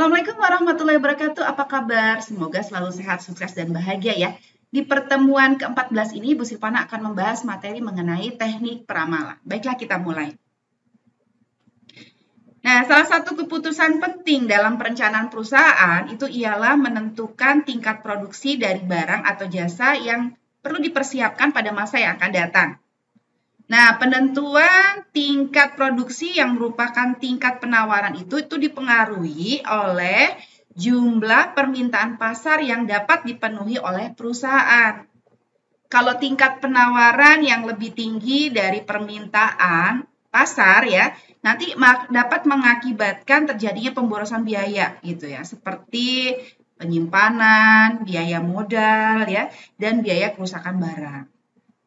Assalamualaikum warahmatullahi wabarakatuh. Apa kabar? Semoga selalu sehat, sukses, dan bahagia ya. Di pertemuan ke-14 ini, Bu Silvana akan membahas materi mengenai teknik peramalan. Baiklah, kita mulai. Nah, salah satu keputusan penting dalam perencanaan perusahaan itu ialah menentukan tingkat produksi dari barang atau jasa yang perlu dipersiapkan pada masa yang akan datang. Nah, penentuan tingkat produksi yang merupakan tingkat penawaran itu dipengaruhi oleh jumlah permintaan pasar yang dapat dipenuhi oleh perusahaan. Kalau tingkat penawaran yang lebih tinggi dari permintaan pasar ya, nanti dapat mengakibatkan terjadinya pemborosan biaya gitu ya, seperti penyimpanan, biaya modal ya, dan biaya kerusakan barang.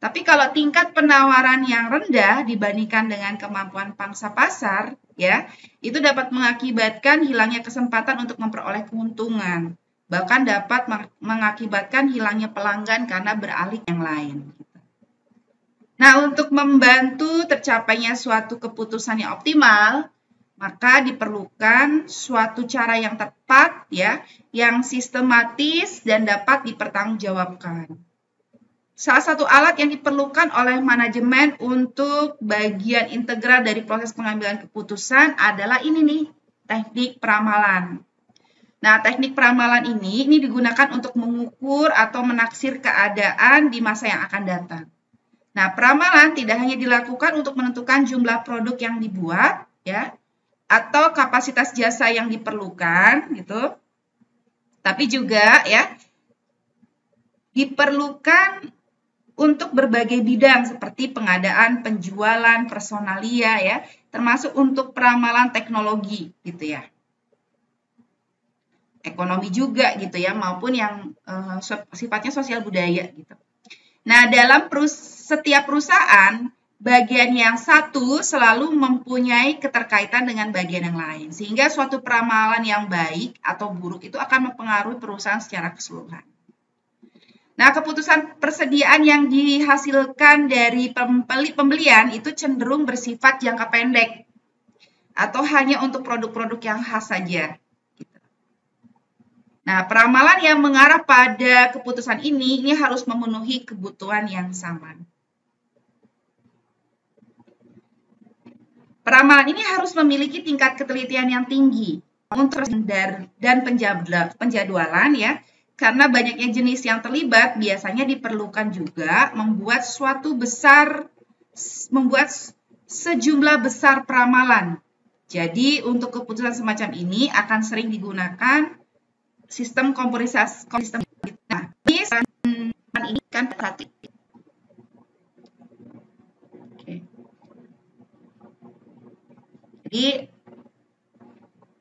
Tapi kalau tingkat penawaran yang rendah dibandingkan dengan kemampuan pangsa pasar, ya, itu dapat mengakibatkan hilangnya kesempatan untuk memperoleh keuntungan. Bahkan dapat mengakibatkan hilangnya pelanggan karena beralih yang lain. Nah, untuk membantu tercapainya suatu keputusan yang optimal, maka diperlukan suatu cara yang tepat, ya, yang sistematis dan dapat dipertanggungjawabkan. Salah satu alat yang diperlukan oleh manajemen untuk bagian integral dari proses pengambilan keputusan adalah ini nih, teknik peramalan. Nah, teknik peramalan ini digunakan untuk mengukur atau menaksir keadaan di masa yang akan datang. Nah, peramalan tidak hanya dilakukan untuk menentukan jumlah produk yang dibuat, ya, atau kapasitas jasa yang diperlukan, gitu, tapi juga ya diperlukan untuk berbagai bidang seperti pengadaan, penjualan, personalia ya, termasuk untuk peramalan teknologi gitu ya. Ekonomi juga gitu ya, maupun yang sifatnya sosial budaya gitu. Nah, dalam setiap perusahaan, bagian yang satu selalu mempunyai keterkaitan dengan bagian yang lain, sehingga suatu peramalan yang baik atau buruk itu akan mempengaruhi perusahaan secara keseluruhan. Nah, keputusan persediaan yang dihasilkan dari pembelian itu cenderung bersifat jangka pendek atau hanya untuk produk-produk yang khas saja. Nah, peramalan yang mengarah pada keputusan ini harus memenuhi kebutuhan yang sama. Peramalan ini harus memiliki tingkat ketelitian yang tinggi dan penjadwalan ya. Karena banyaknya jenis yang terlibat, biasanya diperlukan juga membuat sejumlah besar peramalan. Jadi, untuk keputusan semacam ini akan sering digunakan sistem komputerisasi. Nah, ini kan satu. Oke. Jadi,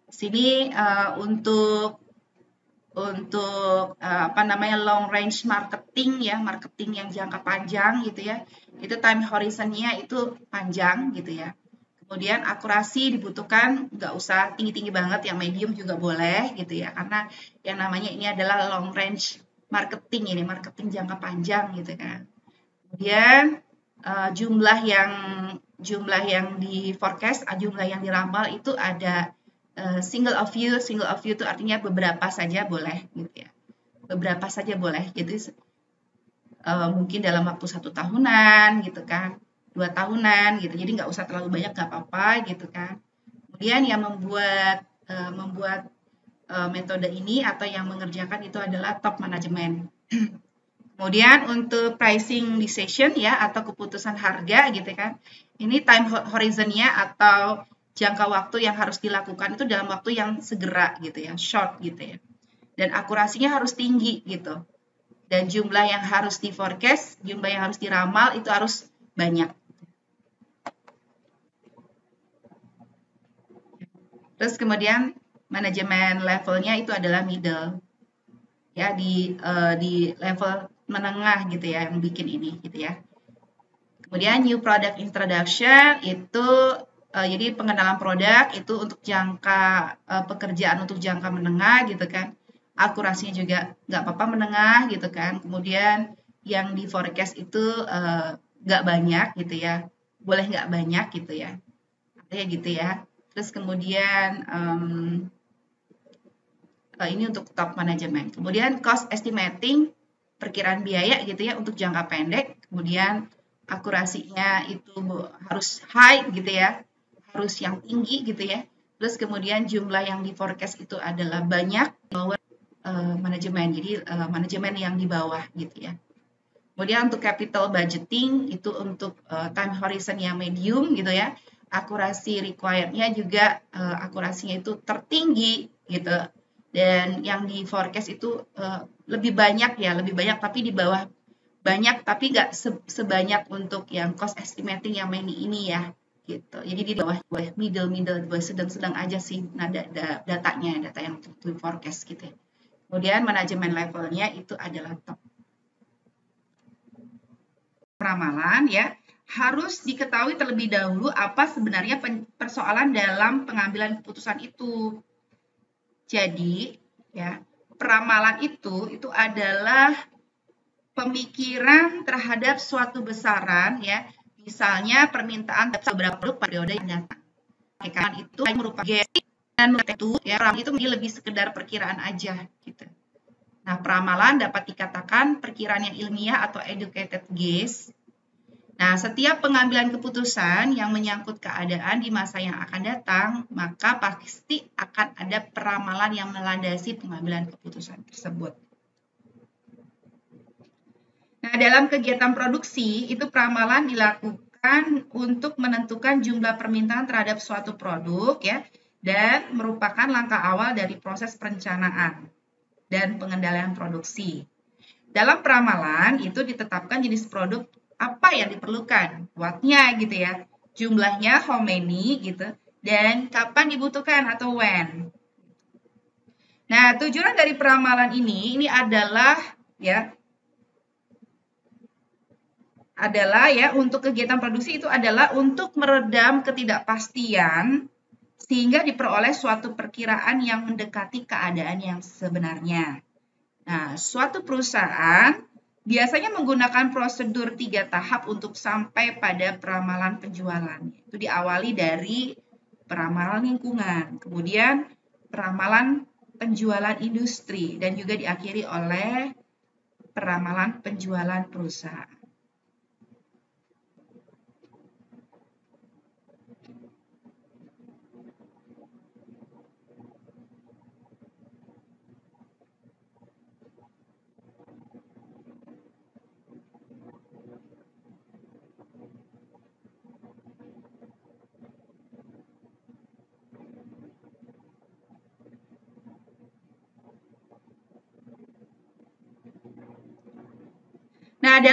sini untuk long range marketing ya, marketing yang jangka panjang gitu ya, itu time horizonnya itu panjang gitu ya. Kemudian akurasi dibutuhkan, nggak usah tinggi-tinggi banget, yang medium juga boleh gitu ya, karena yang namanya ini adalah long range marketing, ini marketing jangka panjang gitu kan. Kemudian jumlah yang di forecast, jumlah yang diramal itu ada single of view itu artinya beberapa saja boleh gitu ya, beberapa saja boleh, jadi mungkin dalam waktu 1 tahunan gitu kan, 2 tahunan gitu, jadi nggak usah terlalu banyak, nggak apa-apa gitu kan. Kemudian yang membuat metode ini atau yang mengerjakan itu adalah top manajemen. Kemudian untuk pricing decision ya, atau keputusan harga gitu kan, ini time horizonnya atau jangka waktu yang harus dilakukan itu dalam waktu yang segera gitu ya, short gitu ya. Dan akurasinya harus tinggi gitu. Dan jumlah yang harus di forecast, jumlah yang harus diramal itu harus banyak. Terus kemudian manajemen levelnya itu adalah middle. Ya, di level menengah gitu ya, yang bikin ini gitu ya. Kemudian new product introduction itu jadi pengenalan produk itu untuk jangka pekerjaan untuk jangka menengah gitu kan. Akurasinya juga nggak apa-apa menengah gitu kan. Kemudian yang di forecast itu nggak banyak gitu ya. Boleh nggak banyak gitu ya. Artinya gitu ya. Terus kemudian Ini untuk top manajemen. Kemudian cost estimating, perkiraan biaya gitu ya untuk jangka pendek. Kemudian akurasinya itu harus high gitu ya, harus yang tinggi gitu ya. Terus kemudian jumlah yang di forecast itu adalah banyak, lower manajemen, jadi manajemen yang di bawah gitu ya. Kemudian untuk capital budgeting itu untuk time horizon yang medium gitu ya. Akurasi required-nya juga akurasinya itu tertinggi gitu. Dan yang di forecast itu lebih banyak ya, lebih banyak tapi di bawah banyak tapi nggak sebanyak untuk yang cost estimating yang ini ya gitu. Jadi di bawah middle sedang-sedang aja sih nah data yang untuk forecast gitu ya. Kemudian manajemen levelnya itu adalah top. Peramalan ya, harus diketahui terlebih dahulu apa sebenarnya persoalan dalam pengambilan keputusan itu. Jadi, ya, peramalan itu adalah pemikiran terhadap suatu besaran ya, misalnya permintaan beberapa produk periode yang datang. Perkiraan itu merupakan guessing dan itu ya, itu lebih sekedar perkiraan aja gitu. Nah, peramalan dapat dikatakan perkiraan yang ilmiah atau educated guess. Nah, setiap pengambilan keputusan yang menyangkut keadaan di masa yang akan datang, maka pasti akan ada peramalan yang melandasi pengambilan keputusan tersebut. Nah, dalam kegiatan produksi, itu peramalan dilakukan untuk menentukan jumlah permintaan terhadap suatu produk, ya, dan merupakan langkah awal dari proses perencanaan dan pengendalian produksi. Dalam peramalan itu ditetapkan jenis produk apa yang diperlukan, watt-nya gitu ya, jumlahnya how many gitu, dan kapan dibutuhkan atau when. Nah, tujuan dari peramalan ini adalah ya untuk kegiatan produksi itu adalah untuk meredam ketidakpastian sehingga diperoleh suatu perkiraan yang mendekati keadaan yang sebenarnya. Nah, suatu perusahaan biasanya menggunakan prosedur 3 tahap untuk sampai pada peramalan penjualan. Itu diawali dari peramalan lingkungan, kemudian peramalan penjualan industri, dan juga diakhiri oleh peramalan penjualan perusahaan. Nah,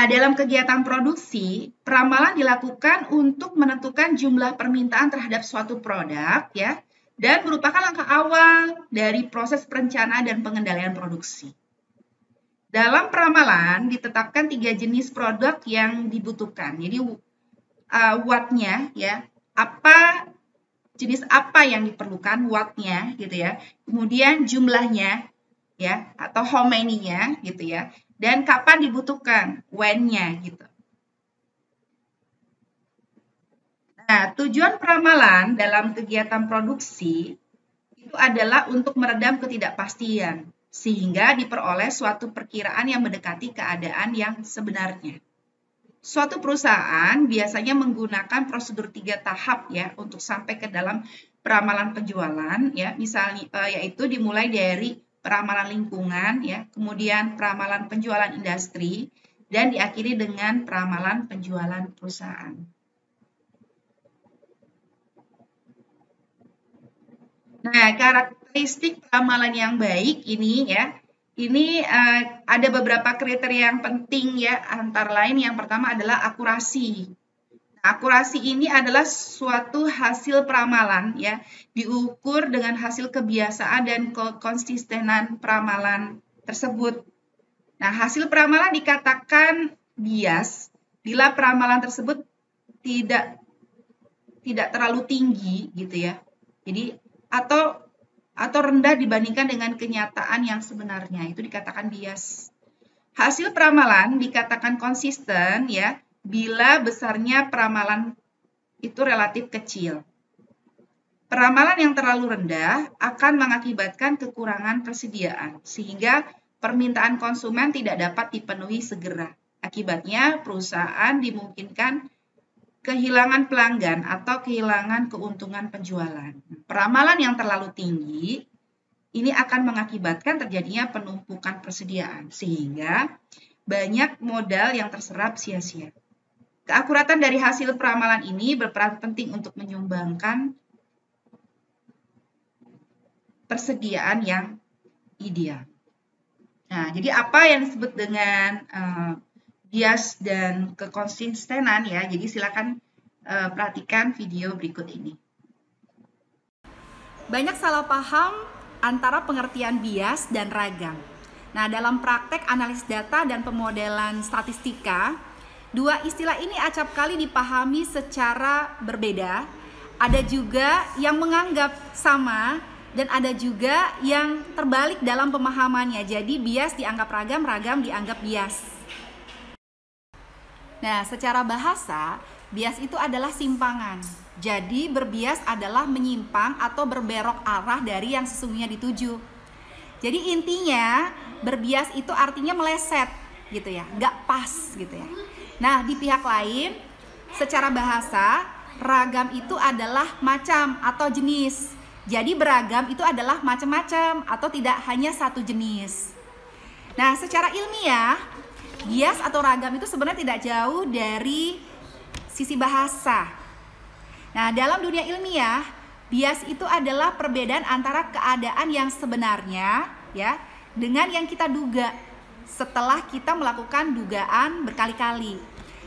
dalam kegiatan produksi, peramalan dilakukan untuk menentukan jumlah permintaan terhadap suatu produk ya, dan merupakan langkah awal dari proses perencanaan dan pengendalian produksi. Dalam peramalan ditetapkan 3 jenis produk yang dibutuhkan. Jadi watt-nya ya, jenis apa yang diperlukan watt-nya gitu ya. Kemudian jumlahnya ya atau how many-nya gitu ya, dan kapan dibutuhkan when-nya gitu. Nah, tujuan peramalan dalam kegiatan produksi itu adalah untuk meredam ketidakpastian sehingga diperoleh suatu perkiraan yang mendekati keadaan yang sebenarnya. Suatu perusahaan biasanya menggunakan prosedur 3 tahap ya untuk sampai ke dalam peramalan penjualan ya, misalnya yaitu dimulai dari peramalan lingkungan ya, kemudian peramalan penjualan industri, dan diakhiri dengan peramalan penjualan perusahaan. Nah, karakteristik peramalan yang baik ini ya, ini ada beberapa kriteria yang penting ya, antara lain yang pertama adalah akurasi. Akurasi ini adalah suatu hasil peramalan ya, diukur dengan hasil kebiasaan dan konsistenan peramalan tersebut. Nah, hasil peramalan dikatakan bias bila peramalan tersebut tidak terlalu tinggi gitu ya. Jadi atau rendah dibandingkan dengan kenyataan yang sebenarnya, itu dikatakan bias. Hasil peramalan dikatakan konsisten ya, bila besarnya peramalan itu relatif kecil. Peramalan yang terlalu rendah akan mengakibatkan kekurangan persediaan, sehingga permintaan konsumen tidak dapat dipenuhi segera. Akibatnya, perusahaan dimungkinkan kehilangan pelanggan atau kehilangan keuntungan penjualan. Peramalan yang terlalu tinggi ini akan mengakibatkan terjadinya penumpukan persediaan, sehingga banyak modal yang terserap sia-sia. Keakuratan dari hasil peramalan ini berperan penting untuk menyumbangkan persediaan yang ideal. Nah, jadi apa yang disebut dengan bias dan kekonsistenan ya. Jadi silakan perhatikan video berikut ini. Banyak salah paham antara pengertian bias dan ragam. Nah, dalam praktek analisis data dan pemodelan statistika, dua istilah ini acap kali dipahami secara berbeda. Ada juga yang menganggap sama dan ada juga yang terbalik dalam pemahamannya. Jadi bias dianggap ragam, ragam dianggap bias. Nah, secara bahasa, bias itu adalah simpangan. Jadi berbias adalah menyimpang atau berbelok arah dari yang sesungguhnya dituju. Jadi intinya berbias itu artinya meleset gitu ya, nggak pas gitu ya. Nah, di pihak lain, secara bahasa, ragam itu adalah macam atau jenis. Jadi beragam itu adalah macam-macam atau tidak hanya satu jenis. Nah, secara ilmiah, bias atau ragam itu sebenarnya tidak jauh dari sisi bahasa. Nah, dalam dunia ilmiah, bias itu adalah perbedaan antara keadaan yang sebenarnya ya dengan yang kita duga setelah kita melakukan dugaan berkali-kali.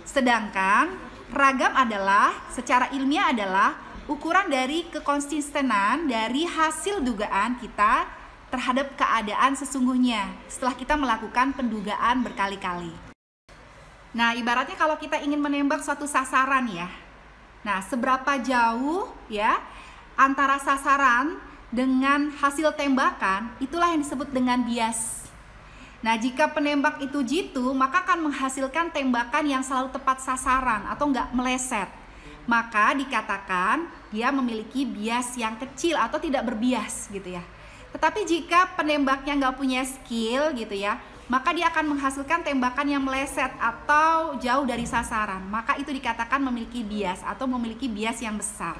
Sedangkan ragam adalah secara ilmiah adalah ukuran dari kekonsistenan dari hasil dugaan kita terhadap keadaan sesungguhnya setelah kita melakukan pendugaan berkali-kali. Nah, ibaratnya kalau kita ingin menembak suatu sasaran ya. Nah, seberapa jauh ya antara sasaran dengan hasil tembakan, itulah yang disebut dengan bias. Nah, jika penembak itu jitu, maka akan menghasilkan tembakan yang selalu tepat sasaran atau enggak meleset. Maka dikatakan dia memiliki bias yang kecil atau tidak berbias gitu ya. Tetapi jika penembaknya nggak punya skill gitu ya, maka dia akan menghasilkan tembakan yang meleset atau jauh dari sasaran. Maka itu dikatakan memiliki bias atau memiliki bias yang besar.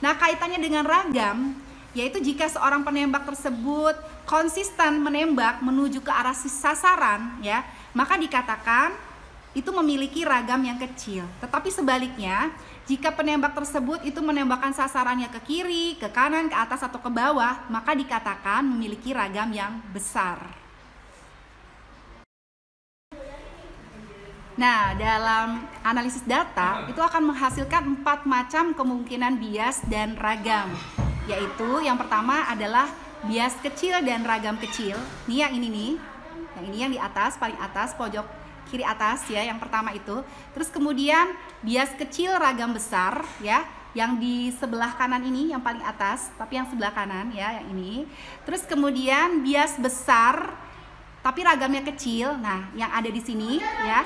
Nah, kaitannya dengan ragam, yaitu jika seorang penembak tersebut konsisten menembak menuju ke arah sasaran ya, maka dikatakan itu memiliki ragam yang kecil. Tetapi sebaliknya, jika penembak tersebut itu menembakkan sasarannya ke kiri, ke kanan, ke atas, atau ke bawah, maka dikatakan memiliki ragam yang besar. Nah, dalam analisis data, itu akan menghasilkan 4 macam kemungkinan bias dan ragam. Yaitu yang pertama adalah bias kecil dan ragam kecil. Ini yang ini nih, yang ini yang di atas, paling atas, pojok kiri atas ya, yang pertama itu. Terus kemudian bias kecil ragam besar ya, yang di sebelah kanan ini yang paling atas, tapi yang sebelah kanan ya, yang ini. Terus kemudian bias besar tapi ragamnya kecil. Nah, yang ada di sini ya,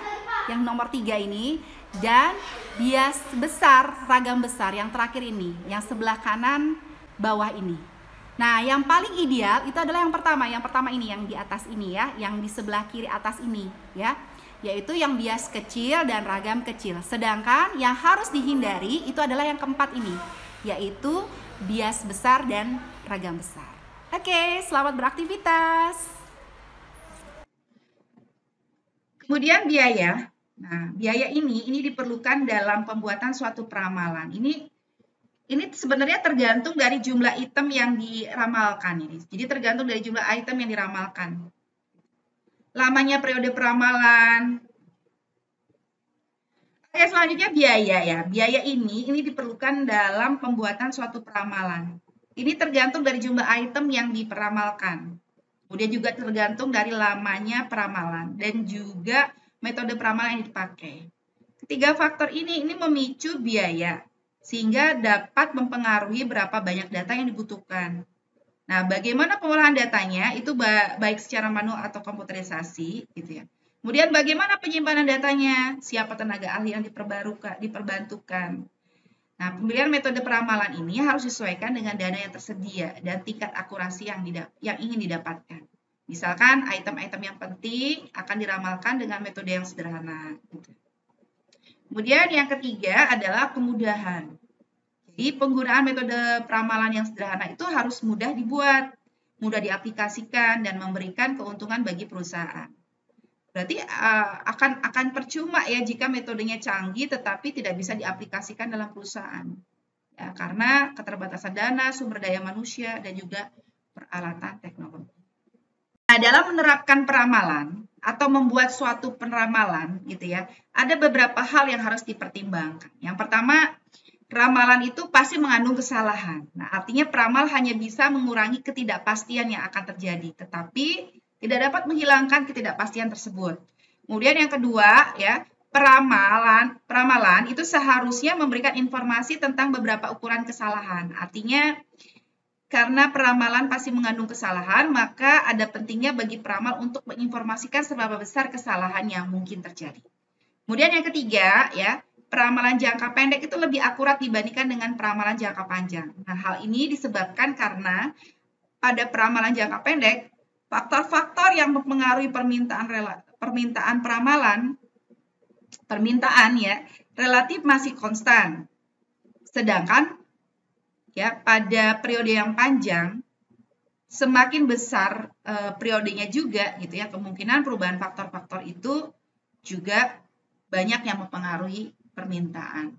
yang nomor 3 ini. Dan bias besar ragam besar yang terakhir ini, yang sebelah kanan bawah ini. Nah, yang paling ideal itu adalah yang pertama. Yang pertama ini, yang di atas ini ya, yang di sebelah kiri atas ini ya, yaitu yang bias kecil dan ragam kecil. Sedangkan yang harus dihindari itu adalah yang keempat ini, yaitu bias besar dan ragam besar. Oke, selamat beraktivitas. Kemudian biaya. Nah, biaya ini diperlukan dalam pembuatan suatu peramalan. Ini sebenarnya tergantung dari jumlah item yang diramalkan ini. Jadi tergantung dari jumlah item yang diramalkan. Lamanya periode peramalan. Oke, selanjutnya biaya ya. Biaya ini diperlukan dalam pembuatan suatu peramalan. Ini tergantung dari jumlah item yang diperamalkan. Kemudian juga tergantung dari lamanya peramalan dan juga metode peramalan yang dipakai. Ketiga faktor ini memicu biaya sehingga dapat mempengaruhi berapa banyak data yang dibutuhkan. Nah, bagaimana pengolahan datanya itu baik secara manual atau komputerisasi gitu ya. Kemudian bagaimana penyimpanan datanya, siapa tenaga ahli yang diperbantukan. Nah, pemilihan metode peramalan ini harus disesuaikan dengan dana yang tersedia dan tingkat akurasi yang ingin didapatkan. Misalkan item-item yang penting akan diramalkan dengan metode yang sederhana. Kemudian yang ketiga adalah kemudahan. Jadi penggunaan metode peramalan yang sederhana itu harus mudah dibuat, mudah diaplikasikan, dan memberikan keuntungan bagi perusahaan. Berarti akan percuma ya jika metodenya canggih tetapi tidak bisa diaplikasikan dalam perusahaan. Ya, karena keterbatasan dana, sumber daya manusia, dan juga peralatan teknologi. Nah, dalam menerapkan peramalan atau membuat suatu peramalan gitu ya, ada beberapa hal yang harus dipertimbangkan. Yang pertama, ramalan itu pasti mengandung kesalahan. Nah, artinya peramal hanya bisa mengurangi ketidakpastian yang akan terjadi, tetapi tidak dapat menghilangkan ketidakpastian tersebut. Kemudian yang kedua, ya, peramalan itu seharusnya memberikan informasi tentang beberapa ukuran kesalahan. Artinya, karena peramalan pasti mengandung kesalahan, maka ada pentingnya bagi peramal untuk menginformasikan seberapa besar kesalahan yang mungkin terjadi. Kemudian yang ketiga, ya, peramalan jangka pendek itu lebih akurat dibandingkan dengan peramalan jangka panjang. Nah, hal ini disebabkan karena pada peramalan jangka pendek, faktor-faktor yang mempengaruhi permintaan ya relatif masih konstan. Sedangkan ya pada periode yang panjang semakin besar periodenya juga gitu ya, kemungkinan perubahan faktor-faktor itu juga banyak yang mempengaruhi permintaan.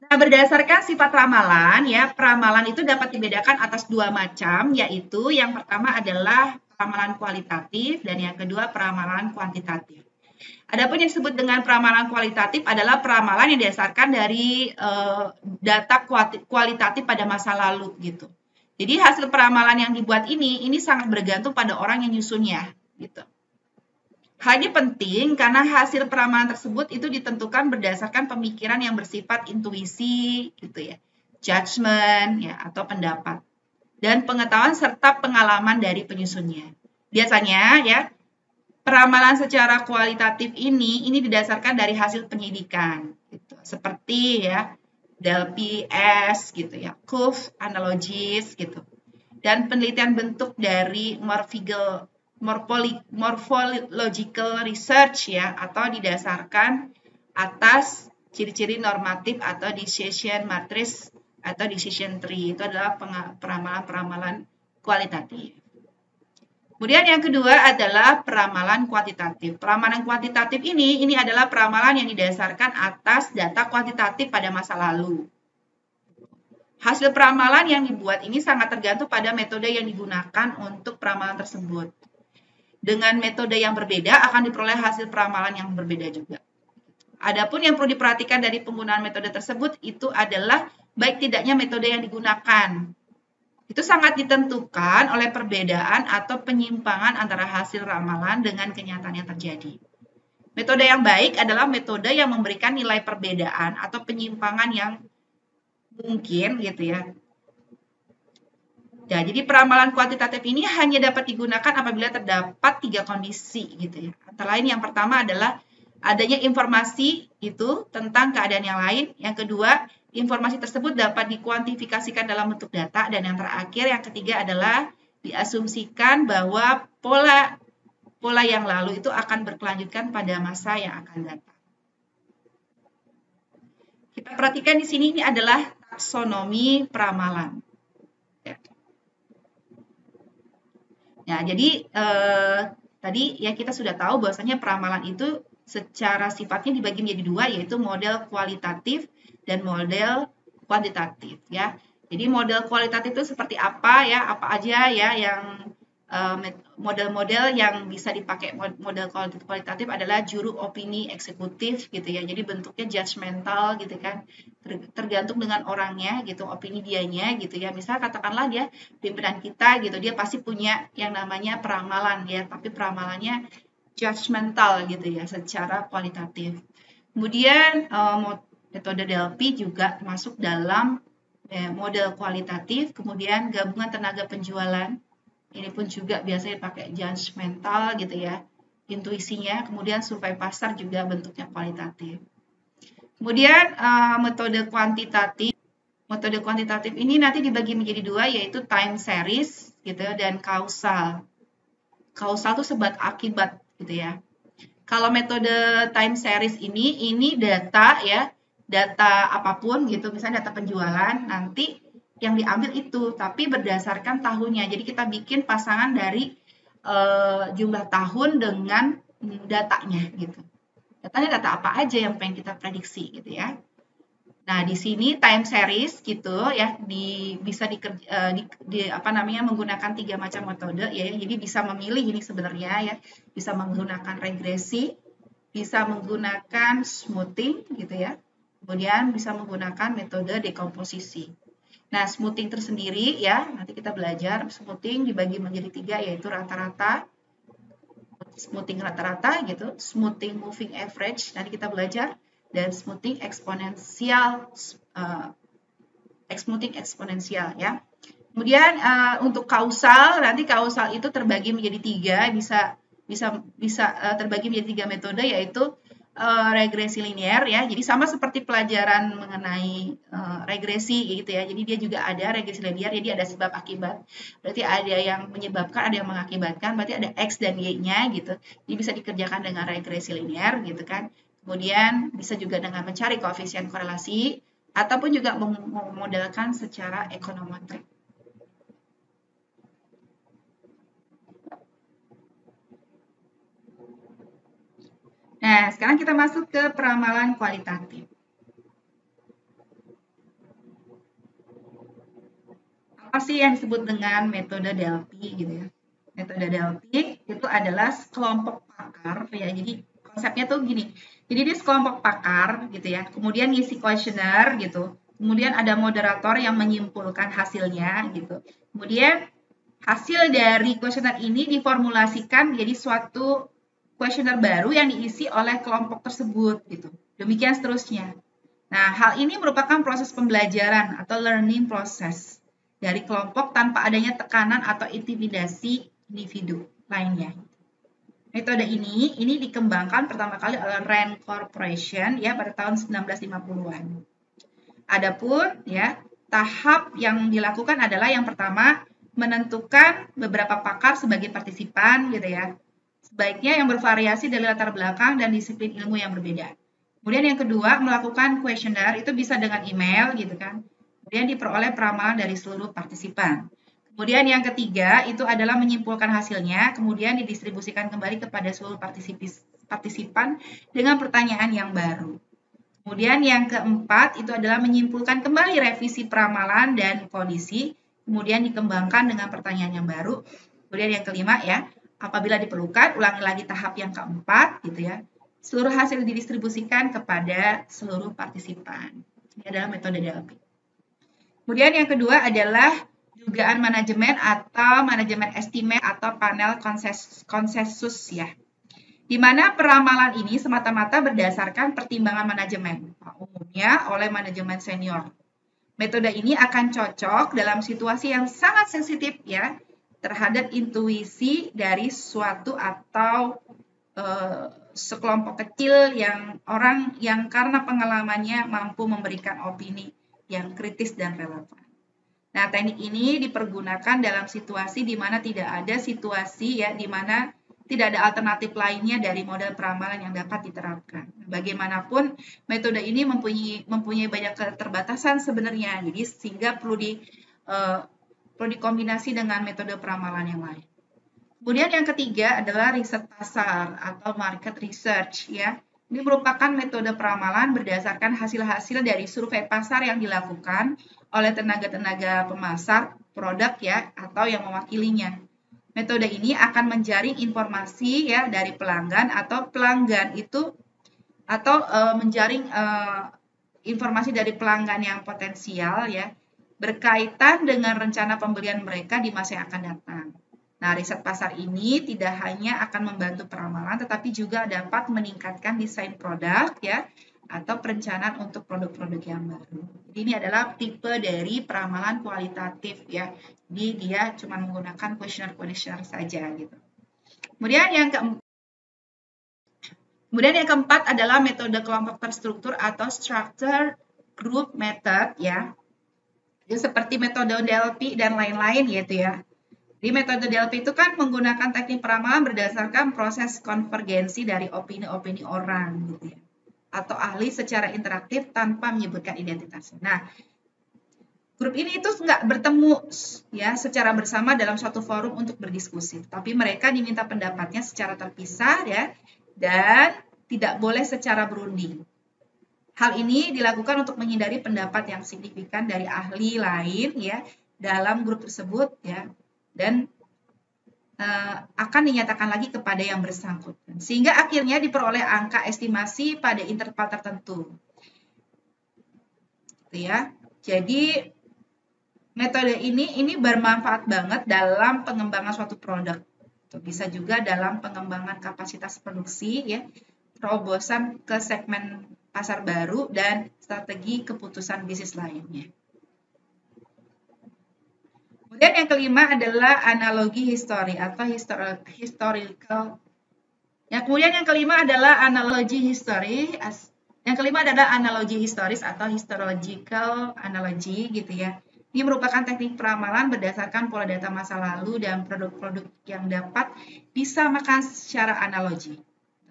Nah, berdasarkan sifat ramalan, ya, peramalan itu dapat dibedakan atas dua macam, yaitu yang pertama adalah peramalan kualitatif dan yang kedua peramalan kuantitatif. Adapun yang disebut dengan peramalan kualitatif adalah peramalan yang didasarkan dari data kualitatif pada masa lalu gitu. Jadi hasil peramalan yang dibuat ini sangat bergantung pada orang yang nyusunnya gitu. Hal ini penting karena hasil peramalan tersebut itu ditentukan berdasarkan pemikiran yang bersifat intuisi, gitu ya, judgment, ya, atau pendapat, dan pengetahuan serta pengalaman dari penyusunnya. Biasanya, ya, peramalan secara kualitatif ini didasarkan dari hasil penyidikan, gitu, seperti ya DLP-S, gitu ya, Cook analogies, gitu, dan penelitian bentuk dari morphological research ya, atau didasarkan atas ciri-ciri normatif atau decision matrix atau decision tree. Itu adalah peramalan-peramalan kualitatif. Kemudian yang kedua adalah peramalan kuantitatif. Peramalan kuantitatif ini adalah peramalan yang didasarkan atas data kuantitatif pada masa lalu. Hasil peramalan yang dibuat ini sangat tergantung pada metode yang digunakan untuk peramalan tersebut. Dengan metode yang berbeda akan diperoleh hasil peramalan yang berbeda juga. Adapun yang perlu diperhatikan dari penggunaan metode tersebut itu adalah baik tidaknya metode yang digunakan. Itu sangat ditentukan oleh perbedaan atau penyimpangan antara hasil ramalan dengan kenyataan yang terjadi. Metode yang baik adalah metode yang memberikan nilai perbedaan atau penyimpangan yang mungkin gitu ya. Ya, jadi peramalan kuantitatif ini hanya dapat digunakan apabila terdapat 3 kondisi gitu ya. Antara lain yang pertama adalah adanya informasi itu tentang keadaan yang lain. Yang kedua, informasi tersebut dapat dikuantifikasikan dalam bentuk data. Dan yang terakhir, yang ketiga adalah diasumsikan bahwa pola yang lalu itu akan berkelanjutan pada masa yang akan datang. Kita perhatikan di sini ini adalah taksonomi peramalan. Ya, jadi tadi ya kita sudah tahu bahwasanya peramalan itu secara sifatnya dibagi menjadi dua, yaitu model kualitatif dan model kuantitatif ya. Jadi model kualitatif itu seperti apa ya, apa aja ya yang model-model yang bisa dipakai. Model kualitatif adalah juru opini eksekutif gitu ya. Jadi bentuknya judgmental gitu kan. Tergantung dengan orangnya gitu, opini dianya gitu ya. Misal katakanlah dia pimpinan kita gitu, dia pasti punya yang namanya peramalan ya, tapi peramalannya judgmental gitu ya secara kualitatif. Kemudian metode DLP juga masuk dalam model kualitatif. Kemudian gabungan tenaga penjualan, ini pun juga biasanya pakai judgmental gitu ya, intuisinya. Kemudian survei pasar juga bentuknya kualitatif. Kemudian metode kuantitatif. Metode kuantitatif ini nanti dibagi menjadi dua, yaitu time series gitu dan kausal. Kausal itu sebab akibat gitu ya. Kalau metode time series ini data ya, data apapun gitu, misalnya data penjualan, nanti yang diambil itu, tapi berdasarkan tahunnya. Jadi kita bikin pasangan dari jumlah tahun dengan datanya gitu. Datanya data apa aja yang pengen kita prediksi gitu ya. Nah, di sini time series gitu ya, bisa menggunakan 3 macam metode ya. Jadi bisa memilih ini sebenarnya ya, bisa menggunakan regresi, bisa menggunakan smoothing gitu ya. Kemudian bisa menggunakan metode dekomposisi. Nah, smoothing tersendiri ya, nanti kita belajar smoothing dibagi menjadi 3, yaitu rata-rata, smoothing rata-rata gitu, smoothing moving average, nanti kita belajar, dan smoothing eksponensial, smoothing eksponensial ya. Kemudian untuk kausal, nanti kausal itu terbagi menjadi 3, bisa terbagi menjadi 3 metode, yaitu regresi linear ya. Jadi sama seperti pelajaran mengenai regresi gitu ya. Jadi dia juga ada regresi linear, jadi ada sebab akibat. Berarti ada yang menyebabkan, ada yang mengakibatkan, berarti ada X dan Y-nya gitu. Jadi bisa dikerjakan dengan regresi linear gitu kan. Kemudian bisa juga dengan mencari koefisien korelasi ataupun juga memodelkan secara ekonometrik. Nah, sekarang kita masuk ke peramalan kualitatif. Apa sih yang disebut dengan metode Delphi gitu ya? Metode Delphi itu adalah kelompok pakar ya. Jadi konsepnya tuh gini. Jadi dia sekelompok pakar gitu ya. Kemudian ngisi kuesioner gitu. Kemudian ada moderator yang menyimpulkan hasilnya gitu. Kemudian hasil dari kuesioner ini diformulasikan menjadi suatu kuesioner baru yang diisi oleh kelompok tersebut gitu. Demikian seterusnya. Nah, hal ini merupakan proses pembelajaran atau learning process dari kelompok tanpa adanya tekanan atau intimidasi individu lainnya. Metode ini dikembangkan pertama kali oleh Rand Corporation ya pada tahun 1950-an. Adapun ya, tahap yang dilakukan adalah yang pertama menentukan beberapa pakar sebagai partisipan gitu ya. Sebaiknya yang bervariasi dari latar belakang dan disiplin ilmu yang berbeda. Kemudian yang kedua, melakukan kuesioner itu bisa dengan email gitu kan. Kemudian diperoleh peramalan dari seluruh partisipan. Kemudian yang ketiga itu adalah menyimpulkan hasilnya, kemudian didistribusikan kembali kepada seluruh partisipan dengan pertanyaan yang baru. Kemudian yang keempat itu adalah menyimpulkan kembali revisi peramalan dan kondisi, kemudian dikembangkan dengan pertanyaan yang baru. Kemudian yang kelima ya, apabila diperlukan, ulangi lagi tahap yang keempat gitu ya. Seluruh hasil didistribusikan kepada seluruh partisipan. Ini adalah metode Delphi. Kemudian yang kedua adalah dugaan manajemen atau manajemen estimate atau panel konsensus ya. Di mana peramalan ini semata-mata berdasarkan pertimbangan manajemen, umumnya oleh manajemen senior. Metode ini akan cocok dalam situasi yang sangat sensitif ya, terhadap intuisi dari suatu atau sekelompok kecil orang yang karena pengalamannya mampu memberikan opini yang kritis dan relevan. Nah, teknik ini dipergunakan dalam situasi di mana tidak ada situasi ya, di mana tidak ada alternatif lainnya dari model peramalan yang dapat diterapkan. Bagaimanapun, metode ini mempunyai banyak keterbatasan sebenarnya, jadi sehingga perlu dikombinasi dengan metode peramalan yang lain. Kemudian yang ketiga adalah riset pasar atau market research ya. Ini merupakan metode peramalan berdasarkan hasil-hasil dari survei pasar yang dilakukan oleh tenaga-tenaga pemasar produk ya atau yang mewakilinya. Metode ini akan menjaring informasi ya dari pelanggan atau pelanggan itu atau menjaring informasi dari pelanggan yang potensial ya berkaitan dengan rencana pembelian mereka di masa yang akan datang. Nah, riset pasar ini tidak hanya akan membantu peramalan, tetapi juga dapat meningkatkan desain produk ya, atau perencanaan untuk produk-produk yang baru. Jadi ini adalah tipe dari peramalan kualitatif ya. Jadi dia cuma menggunakan kuesioner saja gitu. Kemudian yang keempat, Kemudian yang keempat adalah metode kelompok terstruktur atau structure group method ya. Jadi seperti metode DLP dan lain-lain gitu ya. Di metode DLP itu kan menggunakan teknik peramalan berdasarkan proses konvergensi dari opini-opini orang gitu ya. Atau ahli secara interaktif tanpa menyebutkan identitasnya. Nah, grup ini itu nggak bertemu ya secara bersama dalam suatu forum untuk berdiskusi, tapi mereka diminta pendapatnya secara terpisah ya dan tidak boleh secara berunding. Hal ini dilakukan untuk menghindari pendapat yang signifikan dari ahli lain ya dalam grup tersebut ya dan akan dinyatakan lagi kepada yang bersangkutan sehingga akhirnya diperoleh angka estimasi pada interval tertentu. Gitu ya. Jadi metode ini bermanfaat banget dalam pengembangan suatu produk. Bisa juga dalam pengembangan kapasitas produksi ya, terobosan ke segmen pasar baru dan strategi keputusan bisnis lainnya. Kemudian yang kelima adalah analogi histori atau historical. Kemudian yang kelima adalah analogi histori. Yang kelima adalah analogi historis atau historical analogy gitu ya. Ini merupakan teknik peramalan berdasarkan pola data masa lalu dan produk-produk yang dapat disamakan secara analogi.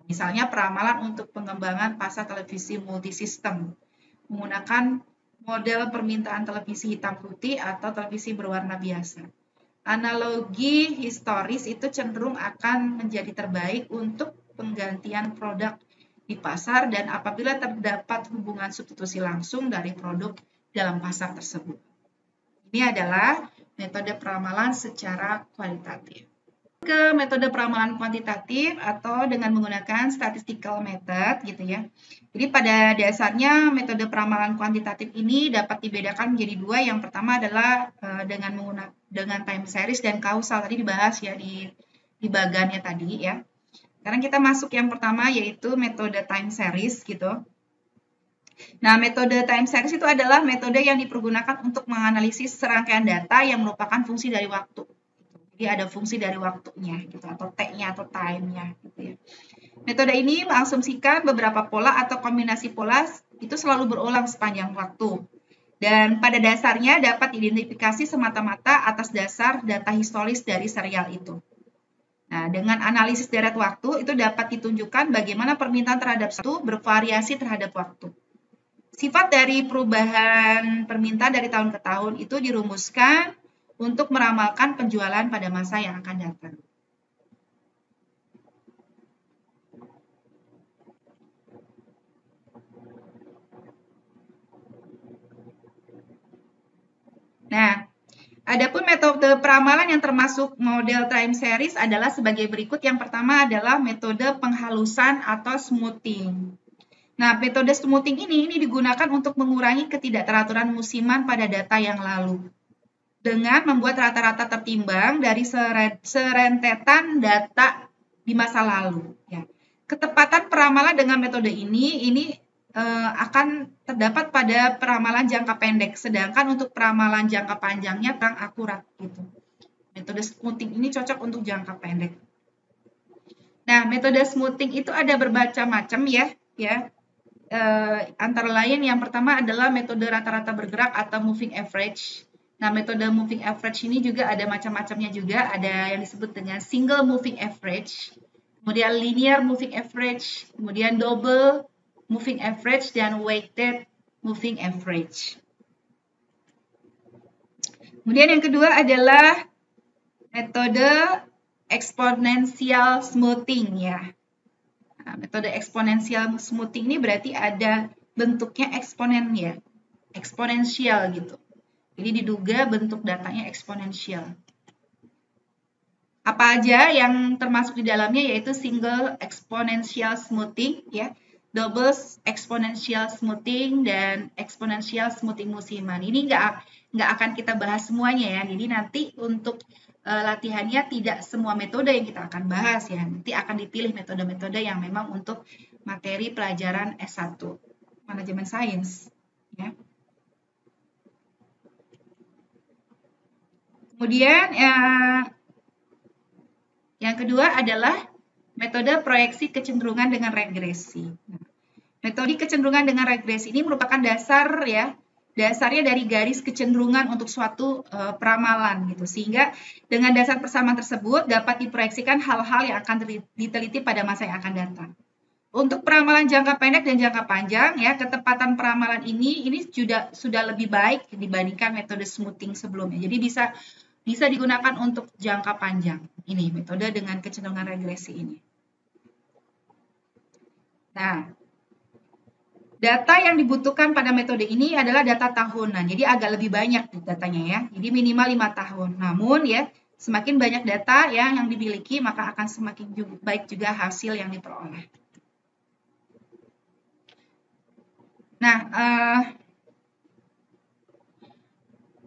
Misalnya peramalan untuk pengembangan pasar televisi multisistem menggunakan model permintaan televisi hitam putih atau televisi berwarna biasa. Analogi historis itu cenderung akan menjadi terbaik untuk penggantian produk di pasar dan apabila terdapat hubungan substitusi langsung dari produk dalam pasar tersebut. Ini adalah metode peramalan secara kualitatif. Ke metode peramalan kuantitatif atau dengan menggunakan statistical method gitu ya. Jadi pada dasarnya metode peramalan kuantitatif ini dapat dibedakan menjadi dua. Yang pertama adalah dengan time series dan kausal, tadi dibahas ya di bagannya tadi ya. Sekarang kita masuk yang pertama yaitu metode time series gitu. Nah, metode time series itu adalah metode yang dipergunakan untuk menganalisis serangkaian data yang merupakan fungsi dari waktu. Jadi ada fungsi dari waktunya gitu atau T-nya atau time-nya gitu ya. Metode ini mengasumsikan beberapa pola atau kombinasi pola itu selalu berulang sepanjang waktu. Dan pada dasarnya dapat diidentifikasi semata-mata atas dasar data historis dari serial itu. Nah, dengan analisis deret waktu itu dapat ditunjukkan bagaimana permintaan terhadap satu bervariasi terhadap waktu. Sifat dari perubahan permintaan dari tahun ke tahun itu dirumuskan untuk meramalkan penjualan pada masa yang akan datang. Nah, adapun metode peramalan yang termasuk model time series adalah sebagai berikut. Yang pertama adalah metode penghalusan atau smoothing. Nah, metode smoothing ini digunakan untuk mengurangi ketidakteraturan musiman pada data yang lalu dengan membuat rata-rata tertimbang dari serentetan data di masa lalu. Ya. Ketepatan peramalan dengan metode ini akan terdapat pada peramalan jangka pendek, sedangkan untuk peramalan jangka panjangnya kurang akurat gitu. Metode smoothing ini cocok untuk jangka pendek. Nah, metode smoothing itu ada bermacam-macam ya. Antara lain yang pertama adalah metode rata-rata bergerak atau moving average. Nah, metode moving average ini juga ada macam-macamnya juga. Ada yang disebut dengan single moving average, kemudian linear moving average, kemudian double moving average, dan weighted moving average. Kemudian yang kedua adalah metode exponential smoothing ya. Nah, metode exponential smoothing ini berarti ada bentuknya eksponen ya, eksponensial gitu. Jadi diduga bentuk datanya eksponensial. Apa aja yang termasuk di dalamnya yaitu single exponential smoothing ya, double exponential smoothing, dan exponential smoothing musiman. Ini nggak akan kita bahas semuanya ya. Jadi nanti untuk latihannya tidak semua metode yang kita akan bahas ya. Nanti akan dipilih metode-metode yang memang untuk materi pelajaran S1 manajemen sains ya. Kemudian yang kedua adalah metode proyeksi kecenderungan dengan regresi. Metode kecenderungan dengan regresi ini merupakan dasarnya dari garis kecenderungan untuk suatu peramalan gitu. Sehingga dengan dasar persamaan tersebut dapat diproyeksikan hal-hal yang akan diteliti pada masa yang akan datang. Untuk peramalan jangka pendek dan jangka panjang ya, ketepatan peramalan ini sudah lebih baik dibandingkan metode smoothing sebelumnya. Jadi bisa digunakan untuk jangka panjang. Ini metode dengan kecenderungan regresi ini. Nah, data yang dibutuhkan pada metode ini adalah data tahunan. Jadi agak lebih banyak datanya ya. Jadi minimal 5 tahun. Namun ya, semakin banyak data yang dimiliki, maka akan semakin baik juga hasil yang diperoleh. Nah,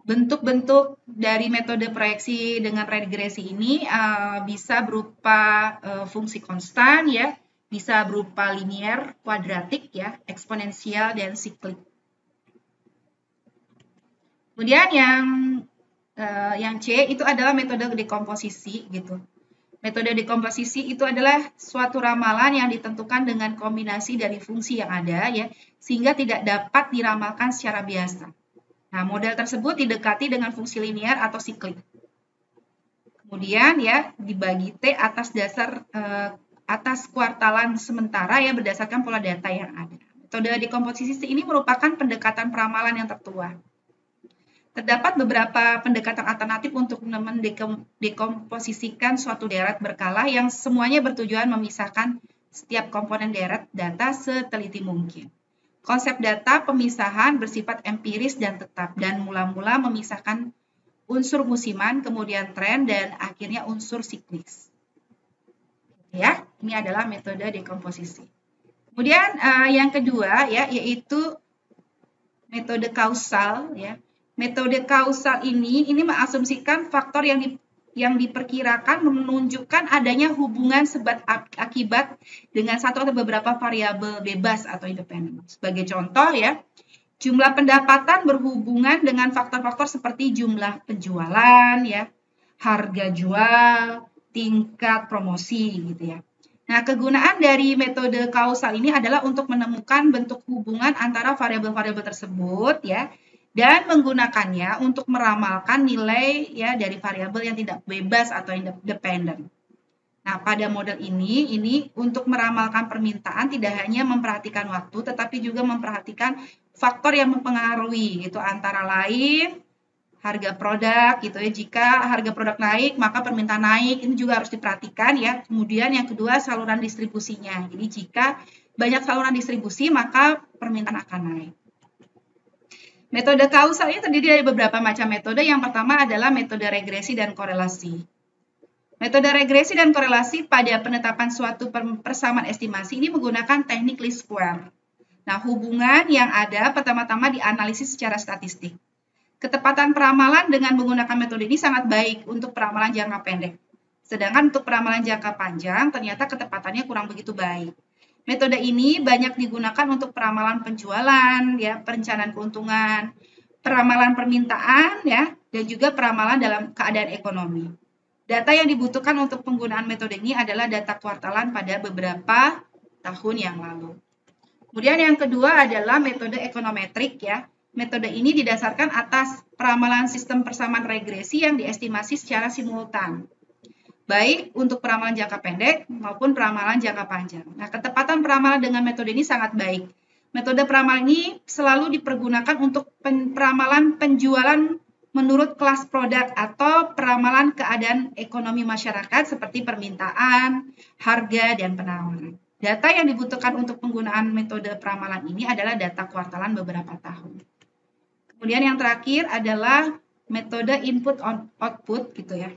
bentuk-bentuk dari metode proyeksi dengan regresi ini bisa berupa fungsi konstan ya, bisa berupa linier, kuadratik ya, eksponensial dan siklik. Kemudian yang C itu adalah metode dekomposisi gitu. Metode dekomposisi itu adalah suatu ramalan yang ditentukan dengan kombinasi dari fungsi yang ada ya, sehingga tidak dapat diramalkan secara biasa. Nah, model tersebut didekati dengan fungsi linier atau siklik. Kemudian ya dibagi T atas kuartalan sementara ya berdasarkan pola data yang ada. Metode dekomposisi ini merupakan pendekatan peramalan yang tertua. Terdapat beberapa pendekatan alternatif untuk mendekomposisikan suatu deret berkala yang semuanya bertujuan memisahkan setiap komponen deret data seteliti mungkin. Konsep data pemisahan bersifat empiris dan tetap dan mula-mula memisahkan unsur musiman, kemudian tren, dan akhirnya unsur siklis. Ya, ini adalah metode dekomposisi. Kemudian yang kedua ya yaitu metode kausal ya. Metode kausal ini mengasumsikan faktor yang diperkirakan menunjukkan adanya hubungan sebab akibat dengan satu atau beberapa variabel bebas atau independen. Sebagai contoh ya, jumlah pendapatan berhubungan dengan faktor-faktor seperti jumlah penjualan ya, harga jual, tingkat promosi gitu ya. Nah, kegunaan dari metode kausal ini adalah untuk menemukan bentuk hubungan antara variabel-variabel tersebut ya, dan menggunakannya untuk meramalkan nilai ya dari variabel yang tidak bebas atau independen. Nah, pada model ini untuk meramalkan permintaan tidak hanya memperhatikan waktu, tetapi juga memperhatikan faktor yang mempengaruhi, itu antara lain harga produk gitu ya. Jika harga produk naik, maka permintaan naik, ini juga harus diperhatikan ya. Kemudian yang kedua saluran distribusinya. Jadi jika banyak saluran distribusi, maka permintaan akan naik. Metode kausal ini terdiri dari beberapa macam metode. Yang pertama adalah metode regresi dan korelasi. Metode regresi dan korelasi pada penetapan suatu persamaan estimasi ini menggunakan teknik least square. Nah, hubungan yang ada pertama-tama dianalisis secara statistik. Ketepatan peramalan dengan menggunakan metode ini sangat baik untuk peramalan jangka pendek. Sedangkan untuk peramalan jangka panjang ternyata ketepatannya kurang begitu baik. Metode ini banyak digunakan untuk peramalan penjualan, ya, perencanaan keuntungan, peramalan permintaan, ya, dan juga peramalan dalam keadaan ekonomi. Data yang dibutuhkan untuk penggunaan metode ini adalah data kuartalan pada beberapa tahun yang lalu. Kemudian yang kedua adalah metode ekonometrik, ya. Metode ini didasarkan atas peramalan sistem persamaan regresi yang diestimasi secara simultan, baik untuk peramalan jangka pendek maupun peramalan jangka panjang. Nah, ketepatan peramalan dengan metode ini sangat baik. Metode peramalan ini selalu dipergunakan untuk peramalan penjualan menurut kelas produk atau peramalan keadaan ekonomi masyarakat seperti permintaan, harga, dan penawaran. Data yang dibutuhkan untuk penggunaan metode peramalan ini adalah data kuartalan beberapa tahun. Kemudian yang terakhir adalah metode input-output gitu ya.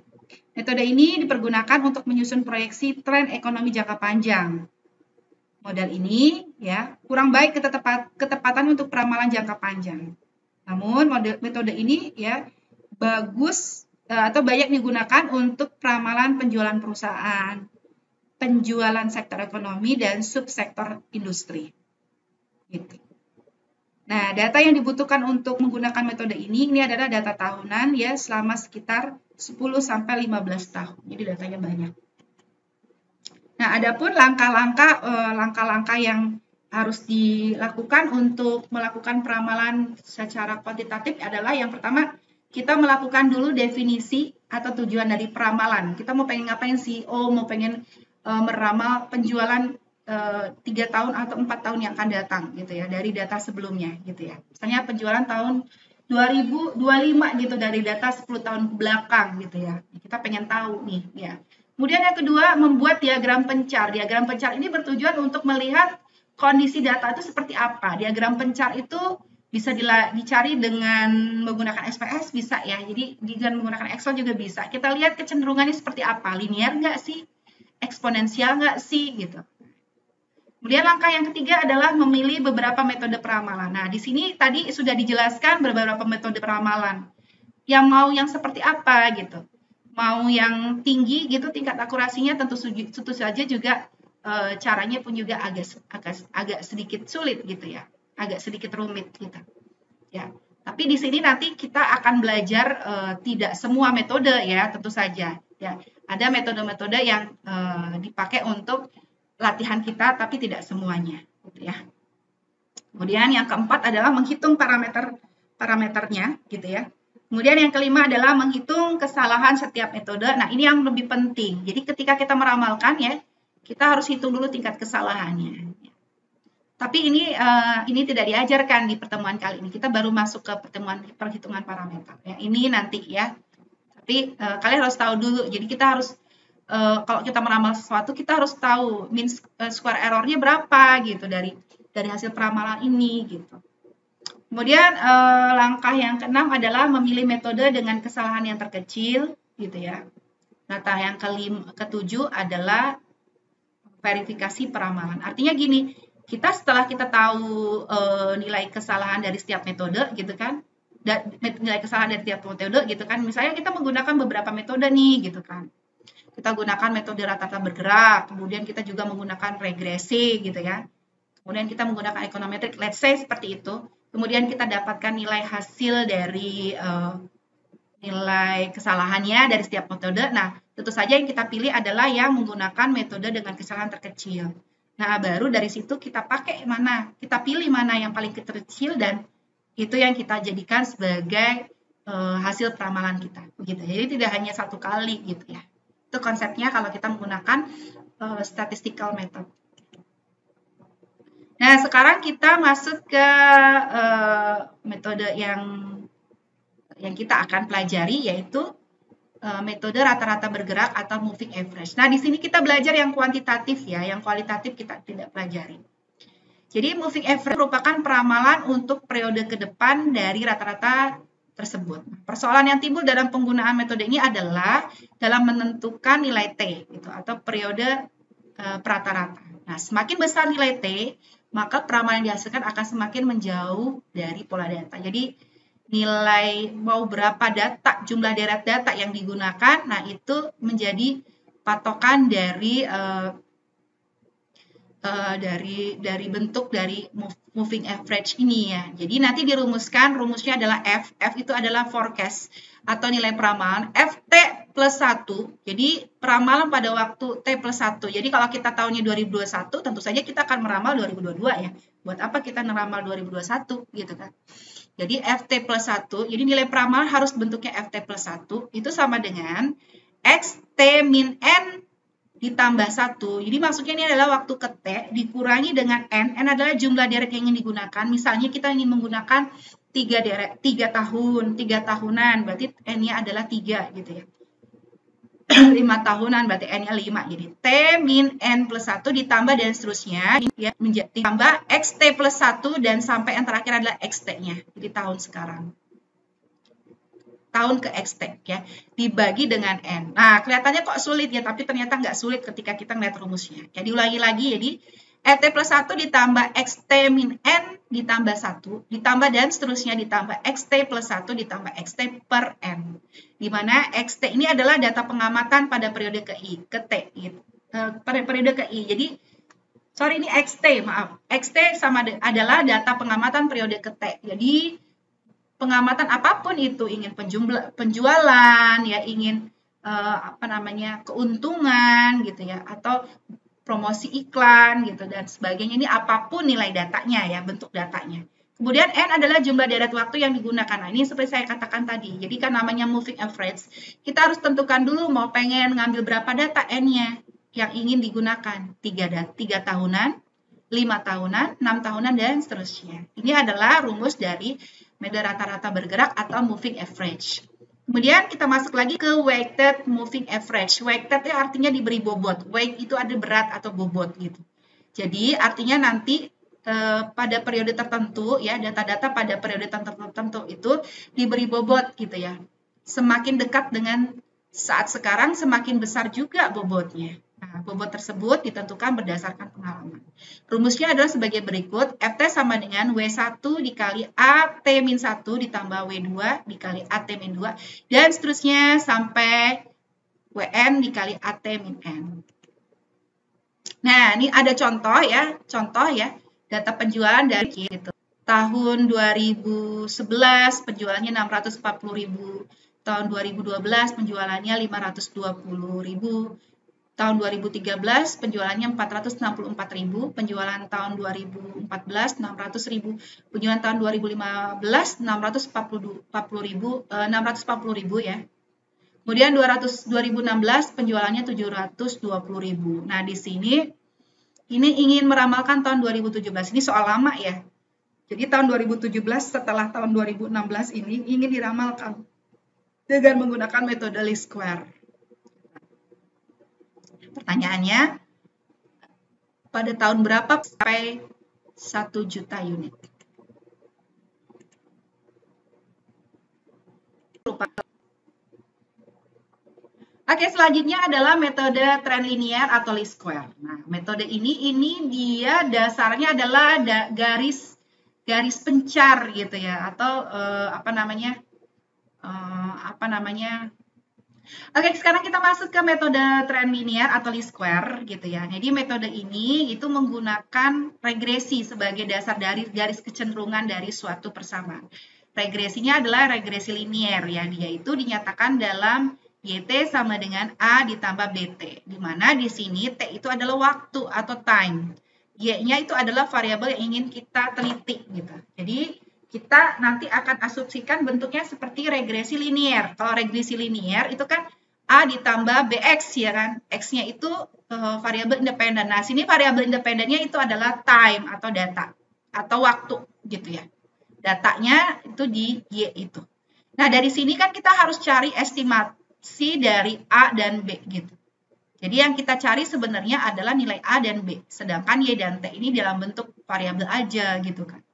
Metode ini dipergunakan untuk menyusun proyeksi tren ekonomi jangka panjang. Model ini ya kurang baik ketepatan untuk peramalan jangka panjang. Namun metode ini ya bagus atau banyak digunakan untuk peramalan penjualan perusahaan, penjualan sektor ekonomi dan subsektor industri. Gitu. Nah, data yang dibutuhkan untuk menggunakan metode ini adalah data tahunan ya selama sekitar 10 sampai 15 tahun. Jadi datanya banyak. Nah, adapun langkah-langkah yang harus dilakukan untuk melakukan peramalan secara kuantitatif adalah yang pertama, kita melakukan dulu definisi atau tujuan dari peramalan. Kita mau pengen ngapain sih? Oh, mau pengen meramal penjualan 3 tahun atau 4 tahun yang akan datang gitu ya, dari data sebelumnya gitu ya. Misalnya penjualan tahun 2025 gitu dari data 10 tahun ke belakang gitu ya. Kita pengen tahu nih ya. Kemudian yang kedua, membuat diagram pencar. Diagram pencar ini bertujuan untuk melihat kondisi data itu seperti apa. Diagram pencar itu bisa dicari dengan menggunakan SPSS, bisa ya. Jadi dengan menggunakan Excel juga bisa. Kita lihat kecenderungannya seperti apa. Linear nggak sih? Eksponensial nggak sih? Gitu. Kemudian langkah yang ketiga adalah memilih beberapa metode peramalan. Nah, di sini tadi sudah dijelaskan beberapa metode peramalan. Yang mau yang seperti apa gitu. Mau yang tinggi gitu tingkat akurasinya tentu saja juga caranya pun juga agak sedikit sulit gitu ya, agak sedikit rumit gitu ya. Tapi di sini nanti kita akan belajar tidak semua metode ya, tentu saja ya. Ada metode-metode yang dipakai untuk latihan kita tapi tidak semuanya gitu ya. Kemudian yang keempat adalah menghitung parameternya gitu ya. Kemudian yang kelima adalah menghitung kesalahan setiap metode. Nah, ini yang lebih penting. Jadi ketika kita meramalkan ya, kita harus hitung dulu tingkat kesalahannya. Tapi ini tidak diajarkan di pertemuan kali ini. Kita baru masuk ke perhitungan parameter. Ya, ini nanti ya. Tapi kalian harus tahu dulu. Jadi kita harus kalau kita meramal sesuatu, kita harus tahu mean square error-nya berapa gitu dari hasil peramalan ini gitu. Kemudian langkah yang keenam adalah memilih metode dengan kesalahan yang terkecil, gitu ya. Langkah yang ketujuh adalah verifikasi peramalan. Artinya gini, setelah kita tahu nilai kesalahan dari setiap metode, gitu kan, nilai kesalahan dari setiap metode, gitu kan. Misalnya kita menggunakan beberapa metode nih, gitu kan. Kita gunakan metode rata-rata bergerak, kemudian kita juga menggunakan regresi, gitu ya. Kemudian kita menggunakan econometric, let's say seperti itu. Kemudian kita dapatkan nilai hasil dari nilai kesalahannya dari setiap metode. Nah, tentu saja yang kita pilih adalah yang menggunakan metode dengan kesalahan terkecil. Nah, baru dari situ kita pakai mana, kita pilih mana yang paling kecil dan itu yang kita jadikan sebagai hasil peramalan kita. Begitu. Jadi tidak hanya satu kali gitu ya. Itu konsepnya kalau kita menggunakan statistical method. Nah, sekarang kita masuk ke metode yang kita akan pelajari, yaitu metode rata-rata bergerak atau moving average. Nah, di sini kita belajar yang kuantitatif ya, yang kualitatif kita tidak pelajari. Jadi, moving average merupakan peramalan untuk periode ke depan dari rata-rata tersebut. Persoalan yang timbul dalam penggunaan metode ini adalah dalam menentukan nilai T, gitu, atau periode rata-rata. Nah, semakin besar nilai T, maka peramalan yang dihasilkan akan semakin menjauh dari pola data. Jadi nilai mau berapa data, jumlah data yang digunakan, nah itu menjadi patokan dari bentuk dari moving average ini ya. Jadi nanti dirumuskan, rumusnya adalah F itu adalah forecast atau nilai peramalan, FT plus 1, jadi peramalan pada waktu T plus 1. Jadi kalau kita tahunnya 2021, tentu saja kita akan meramal 2022 ya. Buat apa kita meramal 2021 gitu kan. Jadi FT plus 1, jadi nilai peramalan harus bentuknya FT plus 1, itu sama dengan XT min N ditambah 1. Jadi maksudnya ini adalah waktu ke T dikurangi dengan N adalah jumlah deret yang ingin digunakan. Misalnya kita ingin menggunakan 3 tahunan, berarti N-nya adalah 3 gitu ya. 5 tahunan berarti N-nya 5. Jadi T min N plus 1 ditambah dan seterusnya ya, ditambah XT plus 1 dan sampai yang terakhir adalah XT-nya. Jadi tahun sekarang. Tahun ke XT ya, dibagi dengan N. Nah, kelihatannya kok sulit ya, tapi ternyata nggak sulit ketika kita ngeliat rumusnya. Jadi ulangi lagi, jadi FT plus 1 ditambah XT min N ditambah 1, ditambah dan seterusnya ditambah XT plus 1 ditambah XT per N. Di mana XT ini adalah data pengamatan pada periode ke T gitu. Pada periode ke I. Jadi sorry ini XT, maaf. XT adalah data pengamatan periode ke T. Jadi pengamatan apapun itu, ingin penjualan ya, ingin keuntungan gitu ya, atau promosi iklan gitu dan sebagainya. Ini apapun nilai datanya ya, bentuk datanya. Kemudian N adalah jumlah deret waktu yang digunakan. Nah, ini seperti saya katakan tadi. Jadi kan namanya moving average. Kita harus tentukan dulu mau pengen ngambil berapa data N-nya yang ingin digunakan. 3 tahunan, 5 tahunan, 6 tahunan, dan seterusnya. Ini adalah rumus dari metode rata-rata bergerak atau moving average. Kemudian kita masuk lagi ke weighted moving average. Weighted itu artinya diberi bobot. Weight itu ada berat atau bobot gitu. Jadi artinya nanti pada periode tertentu ya, data-data pada periode tertentu itu diberi bobot gitu ya. Semakin dekat dengan saat sekarang semakin besar juga bobotnya. Nah, bobot tersebut ditentukan berdasarkan pengalaman. Rumusnya adalah sebagai berikut. FT sama dengan W1 dikali AT-1 ditambah W2 dikali AT-2. Dan seterusnya sampai WN dikali AT-N. Nah, ini ada contoh ya. Data penjualan dari gitu. Tahun 2011 penjualannya 640.000. Tahun 2012 penjualannya 520.000. Tahun 2013 penjualannya 464.000, penjualan tahun 2014 600.000, penjualan tahun 2015 640.000 ya. Kemudian 2016 penjualannya 720.000. Nah, di sini ini ingin meramalkan tahun 2017. Ini soal lama ya. Jadi tahun 2017 setelah tahun 2016 ini ingin diramalkan dengan menggunakan metode least square. Pertanyaannya, pada tahun berapa sampai 1 juta unit? Oke, selanjutnya adalah metode trend linear atau least square. Nah, metode ini dia dasarnya adalah garis pencar gitu ya, atau Oke, sekarang kita masuk ke metode trend linear atau least square gitu ya. Jadi metode ini itu menggunakan regresi sebagai dasar dari garis kecenderungan dari suatu persamaan. Regresinya adalah regresi linear ya. Dia itu dinyatakan dalam YT sama dengan A ditambah BT. Di mana di sini T itu adalah waktu atau time. Y-nya itu adalah variabel yang ingin kita teliti gitu. Jadi kita nanti akan asumsikan bentuknya seperti regresi linear. Kalau regresi linear itu kan A ditambah BX ya kan. X-nya itu variabel independen. Nah, sini variabel independennya itu adalah time atau data atau waktu gitu ya. Datanya itu di Y itu. Nah, dari sini kan kita harus cari estimasi dari A dan B gitu. Jadi yang kita cari sebenarnya adalah nilai A dan B. Sedangkan Y dan T ini dalam bentuk variabel aja gitu kan.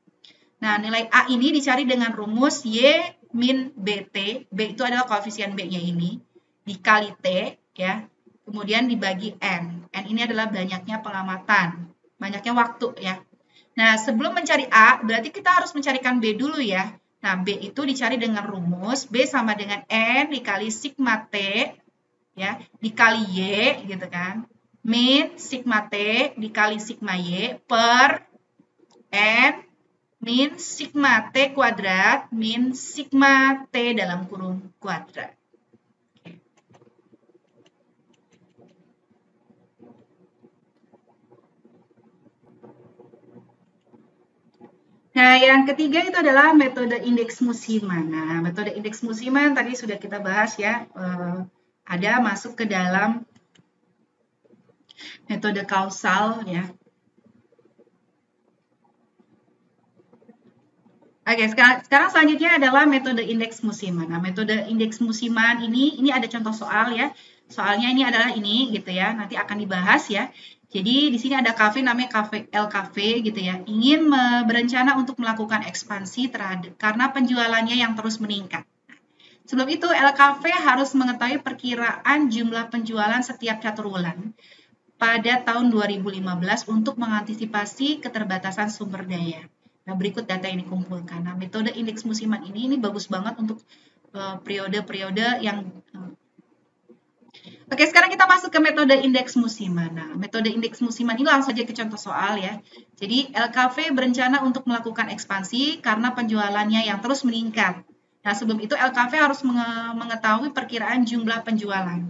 Nah, nilai A ini dicari dengan rumus Y min BT. B itu adalah koefisien B-nya ini. Dikali T, ya. Kemudian dibagi N. N ini adalah banyaknya pengamatan. Banyaknya waktu, ya. Nah, sebelum mencari A, berarti kita harus mencarikan B dulu, ya. Nah, B itu dicari dengan rumus. B sama dengan N dikali sigma T, ya. Dikali Y, gitu kan. Min sigma T dikali sigma Y per N min sigma T kuadrat min sigma T dalam kurung kuadrat. Nah, yang ketiga itu adalah metode indeks musiman. Nah, metode indeks musiman tadi sudah kita bahas ya, ada masuk ke dalam metode kausal ya. Oke, sekarang selanjutnya adalah metode indeks musiman. Nah, metode indeks musiman ini ada contoh soal ya. Soalnya ini adalah ini gitu ya, nanti akan dibahas ya. Jadi di sini ada kafe namanya kafe LKV gitu ya. Ingin berencana untuk melakukan ekspansi karena penjualannya yang terus meningkat. Sebelum itu LKV harus mengetahui perkiraan jumlah penjualan setiap catur bulan pada tahun 2015 untuk mengantisipasi keterbatasan sumber daya. Nah, berikut data yang dikumpulkan. Nah, metode indeks musiman ini bagus banget untuk periode-periode yang Oke, sekarang kita masuk ke metode indeks musiman. Nah, metode indeks musiman ini langsung saja ke contoh soal ya. Jadi, LKV berencana untuk melakukan ekspansi karena penjualannya yang terus meningkat. Nah, sebelum itu LKV harus mengetahui perkiraan jumlah penjualan.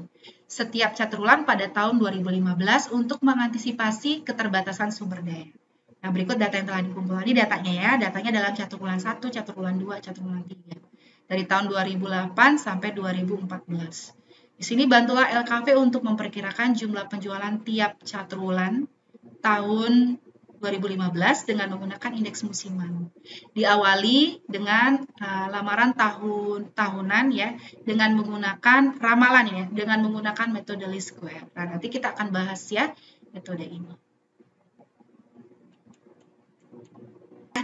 setiap caturulan pada tahun 2015 untuk mengantisipasi keterbatasan sumber daya. Nah, berikut data yang telah dikumpulkan. Ini datanya ya, datanya dalam caturulan 1, caturulan 2, caturulan 3. Dari tahun 2008 sampai 2014. Di sini bantulah LKV untuk memperkirakan jumlah penjualan tiap caturulan tahun 2015 dengan menggunakan indeks musiman. Diawali dengan lamaran tahunan ya, dengan menggunakan ramalan ya, dengan menggunakan metode least square. Nah, nanti kita akan bahas ya metode ini.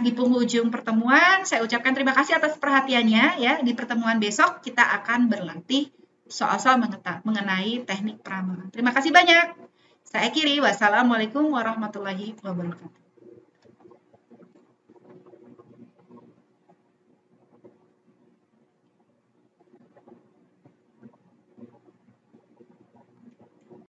Di penghujung pertemuan, saya ucapkan terima kasih atas perhatiannya ya. Di pertemuan besok kita akan berlatih soal-soal mengenai teknik peramalan. Terima kasih banyak. Saya akhiri. Wassalamualaikum warahmatullahi wabarakatuh.